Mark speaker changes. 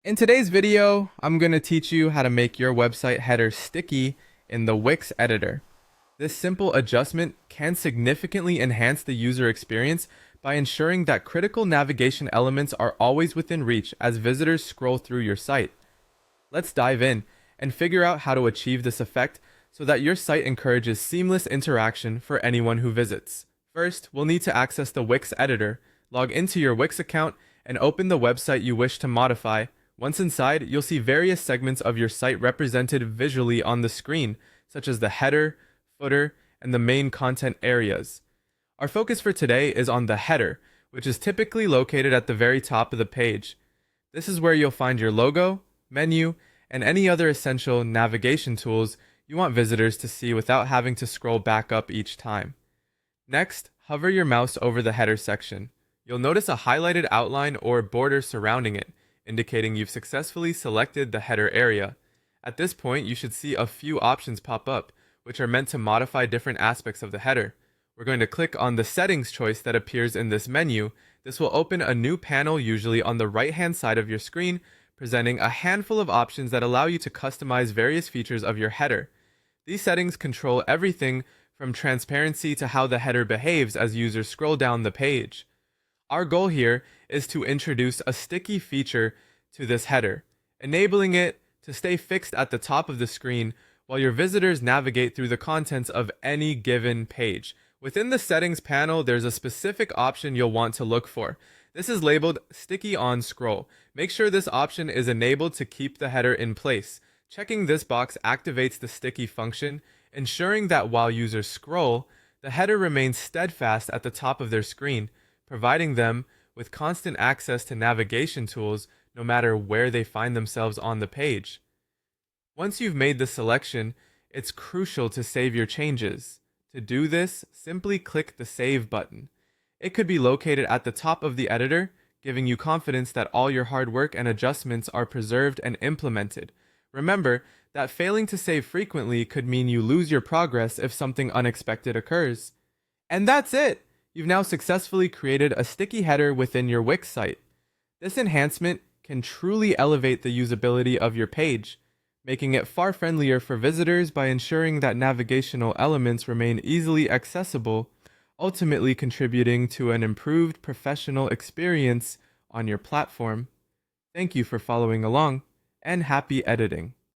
Speaker 1: In today's video, I'm going to teach you how to make your website header sticky in the Wix editor. This simple adjustment can significantly enhance the user experience by ensuring that critical navigation elements are always within reach as visitors scroll through your site. Let's dive in and figure out how to achieve this effect so that your site encourages seamless interaction for anyone who visits. First, we'll need to access the Wix editor, log into your Wix account, and open the website you wish to modify. Once inside, you'll see various segments of your site represented visually on the screen, such as the header, footer, and the main content areas. Our focus for today is on the header, which is typically located at the very top of the page. This is where you'll find your logo, menu, and any other essential navigation tools you want visitors to see without having to scroll back up each time. Next, hover your mouse over the header section. You'll notice a highlighted outline or border surrounding it, indicating you've successfully selected the header area. At this point, you should see a few options pop up, which are meant to modify different aspects of the header. We're going to click on the settings choice that appears in this menu. This will open a new panel, usually on the right-hand side of your screen, presenting a handful of options that allow you to customize various features of your header. These settings control everything from transparency to how the header behaves as users scroll down the page. Our goal here is to introduce a sticky feature to this header, enabling it to stay fixed at the top of the screen while your visitors navigate through the contents of any given page. Within the settings panel, there's a specific option you'll want to look for. This is labeled Sticky on Scroll. Make sure this option is enabled to keep the header in place. Checking this box activates the sticky function, ensuring that while users scroll, the header remains steadfast at the top of their screen, providing them with constant access to navigation tools no matter where they find themselves on the page. Once you've made the selection, it's crucial to save your changes. To do this, simply click the Save button. It could be located at the top of the editor, giving you confidence that all your hard work and adjustments are preserved and implemented. Remember that failing to save frequently could mean you lose your progress if something unexpected occurs. And that's it! You've now successfully created a sticky header within your Wix site. This enhancement can truly elevate the usability of your page, making it far friendlier for visitors by ensuring that navigational elements remain easily accessible, ultimately contributing to an improved professional experience on your platform. Thank you for following along, and happy editing.